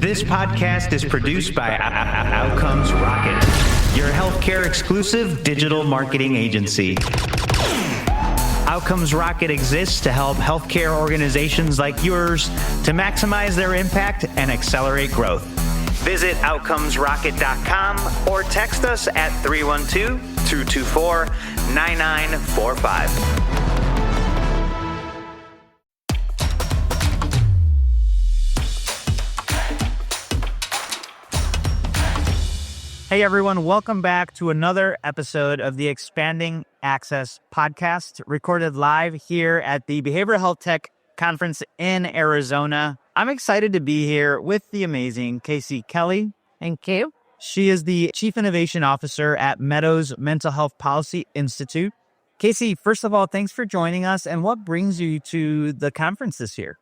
This podcast is produced by Outcomes Rocket, your healthcare exclusive digital marketing agency. Outcomes Rocket exists to help healthcare organizations like yours to maximize their impact and accelerate growth. Visit outcomesrocket.com or text us at 312-224-9945. Hey everyone, welcome back to another episode of the Expanding Access podcast, recorded live here at the Behavioral Health Tech Conference in Arizona. I'm excited to be here with the amazing Kacie Kelly. Thank you. She is the Chief Innovation Officer at Meadows Mental Health Policy Institute. Kacie, first of all, thanks for joining us. And what brings you to the conference this year?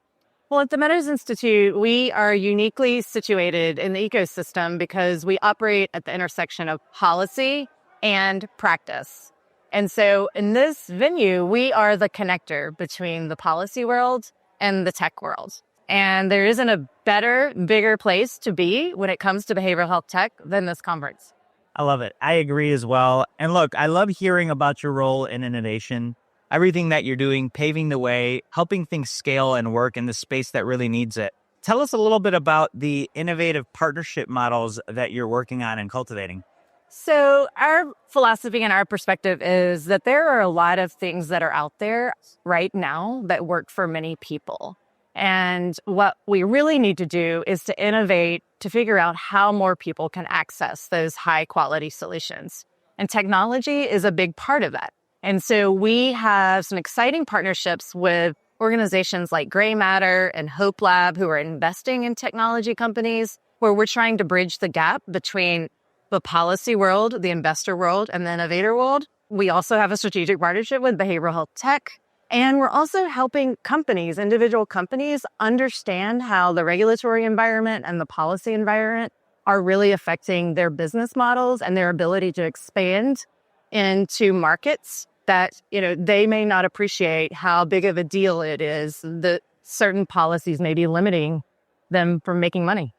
Well, at the Meadows Institute, we are uniquely situated in the ecosystem because we operate at the intersection of policy and practice. And so in this venue, we are the connector between the policy world and the tech world. And there isn't a better, bigger place to be when it comes to behavioral health tech than this conference. I love it. I agree as well. And look, I love hearing about your role in innovation. Everything that you're doing, paving the way, helping things scale and work in the space that really needs it. Tell us a little bit about the innovative partnership models that you're working on and cultivating. So our philosophy and our perspective is that there are a lot of things that are out there right now that work for many people. And what we really need to do is to innovate to figure out how more people can access those high quality solutions. And technology is a big part of that. And so we have some exciting partnerships with organizations like Gray Matter and Hope Lab, who are investing in technology companies, where we're trying to bridge the gap between the policy world, the investor world, and the innovator world. We also have a strategic partnership with Behavioral Health Tech. And we're also helping companies, individual companies, understand how the regulatory environment and the policy environment are really affecting their business models and their ability to expand into markets that, they may not appreciate how big of a deal it is that certain policies may be limiting them from making money.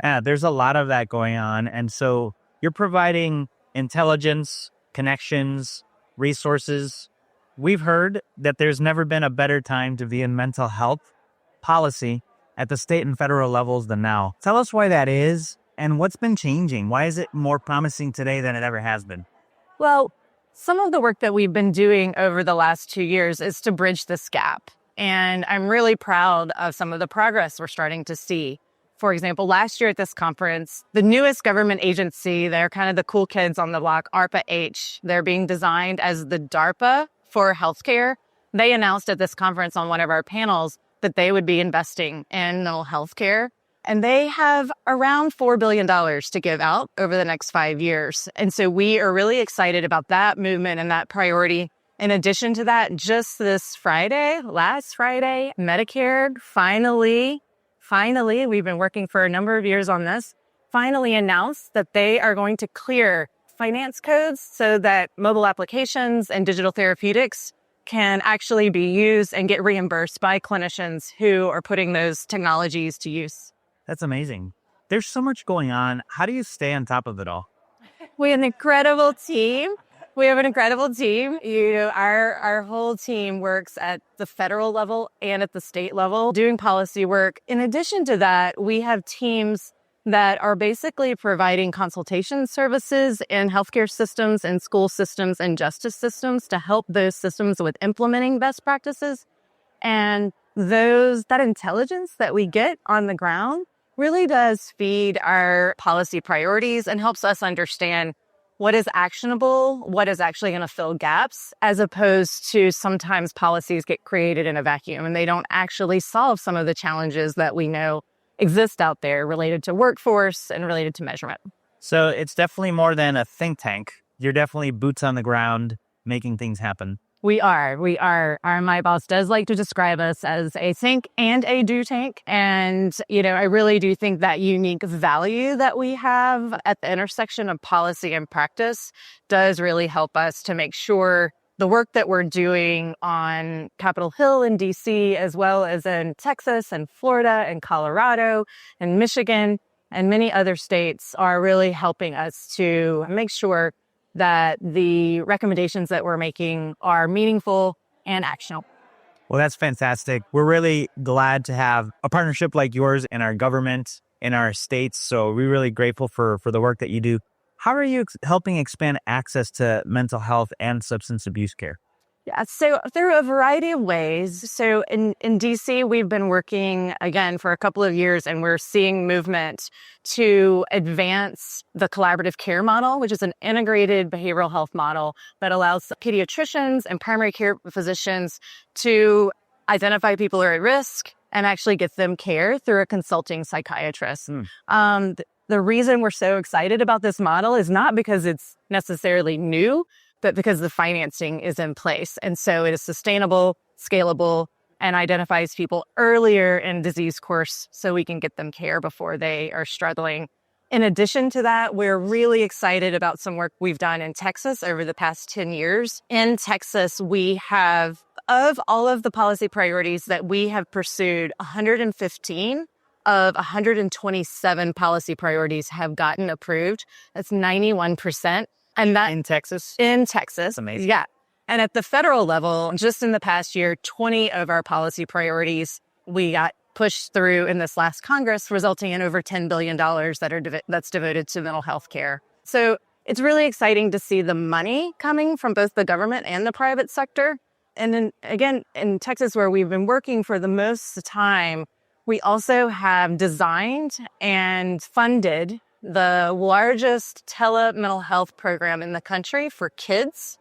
Yeah, there's a lot of that going on. And so you're providing intelligence, connections, resources. We've heard that there's never been a better time to be in mental health policy at the state and federal levels than now. Tell us why that is and what's been changing. Why is it more promising today than it ever has been? Well, some of the work that we've been doing over the last 2 years is to bridge this gap. And I'm really proud of some of the progress we're starting to see. For example, last year at this conference, the newest government agency, they're kind of the cool kids on the block, ARPA-H. They're being designed as the DARPA for healthcare. They announced at this conference on one of our panels that they would be investing in mental health care. And they have around $4 billion to give out over the next 5 years. And so we are really excited about that movement and that priority. In addition to that, just last Friday, Medicare finally, we've been working for a number of years on this, finally announced that they are going to clear finance codes so that mobile applications and digital therapeutics can actually be used and get reimbursed by clinicians who are putting those technologies to use. That's amazing. There's so much going on. How do you stay on top of it all? We have an incredible team. Our whole team works at the federal level and at the state level doing policy work. In addition to that, we have teams that are basically providing consultation services in healthcare systems and school systems and justice systems to help those systems with implementing best practices. And that intelligence that we get on the ground really does feed our policy priorities and helps us understand what is actionable, what is actually going to fill gaps, as opposed to sometimes policies get created in a vacuum and they don't actually solve some of the challenges that we know exist out there related to workforce and related to measurement. So it's definitely more than a think tank. You're definitely boots on the ground, making things happen. We are. My boss does like to describe us as a think and a do tank. And, I really do think that unique value that we have at the intersection of policy and practice does really help us to make sure the work that we're doing on Capitol Hill in DC, as well as in Texas and Florida and Colorado and Michigan and many other states, are really helping us to make sure that the recommendations that we're making are meaningful and actionable. Well, that's fantastic. We're really glad to have a partnership like yours in our government, in our states. So we're really grateful for the work that you do. How are you helping expand access to mental health and substance abuse care? Yeah, so through a variety of ways. So in DC, we've been working again for a couple of years, and we're seeing movement to advance the collaborative care model, which is an integrated behavioral health model that allows pediatricians and primary care physicians to identify people who are at risk and actually get them care through a consulting psychiatrist. The reason we're so excited about this model is not because it's necessarily new, but because the financing is in place. And so it is sustainable, scalable, and identifies people earlier in disease course so we can get them care before they are struggling. In addition to that, we're really excited about some work we've done in Texas over the past 10 years. In Texas, we have, of all of the policy priorities that we have pursued, 115 of 127 policy priorities have gotten approved. That's 91%. And that In Texas? in Texas. That's amazing. Yeah. And at the federal level, just in the past year, 20 of our policy priorities we got pushed through in this last Congress, resulting in over $10 billion that's devoted to mental health care. So it's really exciting to see the money coming from both the government and the private sector. And then again, in Texas, where we've been working for the most time, we also have designed and funded the largest mental health program in the country for kids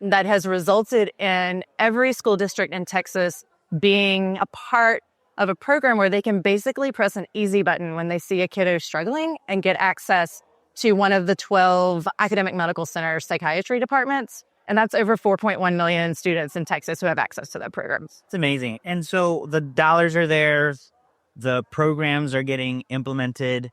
that has resulted in every school district in Texas being a part of a program where they can basically press an easy button when they see a kiddo struggling and get access to one of the 12 academic medical center psychiatry departments. And that's over 4.1 million students in Texas who have access to that program. It's amazing. And so the dollars are there, the programs are getting implemented.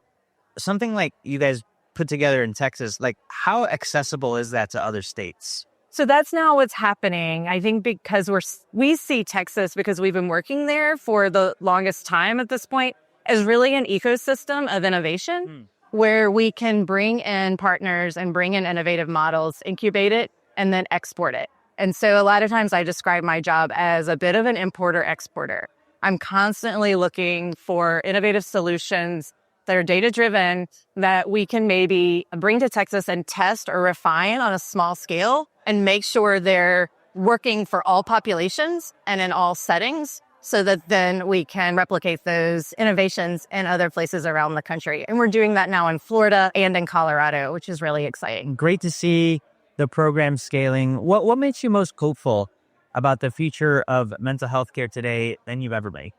Something like you guys put together in Texas, like how accessible is that to other states? So that's now what's happening. I think because we see Texas, because we've been working there for the longest time at this point, as really an ecosystem of innovation where we can bring in partners and bring in innovative models, incubate it, and then export it. And so a lot of times I describe my job as a bit of an importer-exporter. I'm constantly looking for innovative solutions that are data-driven that we can maybe bring to Texas and test or refine on a small scale and make sure they're working for all populations and in all settings so that then we can replicate those innovations in other places around the country. And we're doing that now in Florida and in Colorado, which is really exciting. Great to see the program scaling. What makes you most hopeful about the future of mental health care today than you've ever been?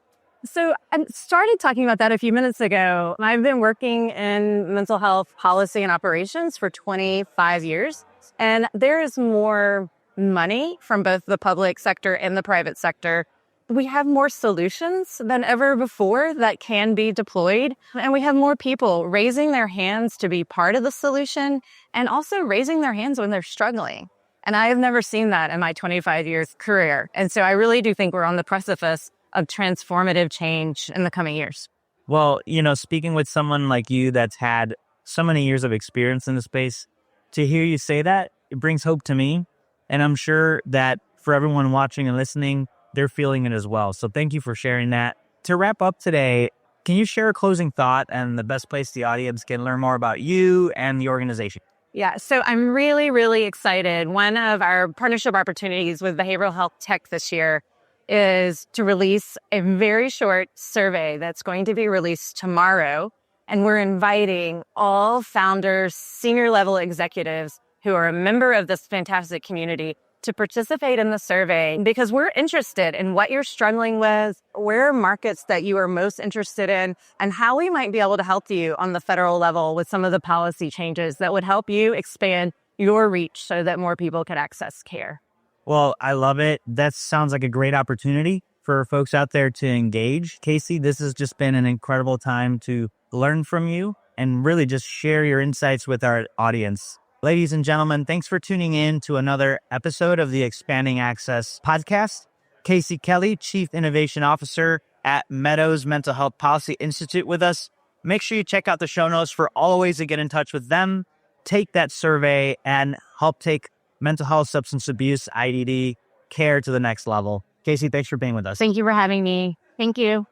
So I started talking about that a few minutes ago. I've been working in mental health policy and operations for 25 years, and there is more money from both the public sector and the private sector. We have more solutions than ever before that can be deployed, and we have more people raising their hands to be part of the solution and also raising their hands when they're struggling. And I have never seen that in my 25 years career. And so I really do think we're on the precipice of transformative change in the coming years. Well, speaking with someone like you that's had so many years of experience in the space, to hear you say that, it brings hope to me. And I'm sure that for everyone watching and listening, they're feeling it as well. So thank you for sharing that. To wrap up today, can you share a closing thought and the best place the audience can learn more about you and the organization? Yeah, so I'm really, really excited. One of our partnership opportunities with Behavioral Health Tech this year is to release a very short survey that's going to be released tomorrow. And we're inviting all founders, senior level executives who are a member of this fantastic community to participate in the survey because we're interested in what you're struggling with, where are markets that you are most interested in, and how we might be able to help you on the federal level with some of the policy changes that would help you expand your reach so that more people can access care. Well, I love it. That sounds like a great opportunity for folks out there to engage. Kacie, this has just been an incredible time to learn from you and really just share your insights with our audience. Ladies and gentlemen, thanks for tuning in to another episode of the Expanding Access podcast. Kacie Kelly, Chief Innovation Officer at Meadows Mental Health Policy Institute with us. Make sure you check out the show notes for all the ways to get in touch with them, take that survey, and help take mental health, substance abuse, IDD care to the next level. Kacie, thanks for being with us. Thank you for having me. Thank you.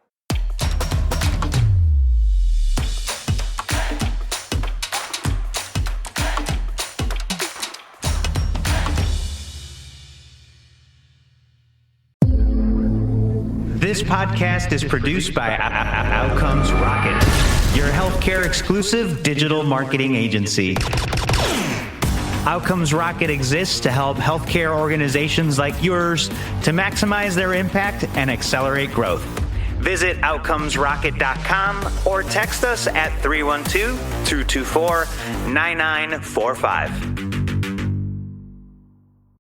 This podcast is produced by Outcomes Rocket, your healthcare exclusive digital marketing agency. Outcomes Rocket exists to help healthcare organizations like yours to maximize their impact and accelerate growth. Visit outcomesrocket.com or text us at 312-224-9945.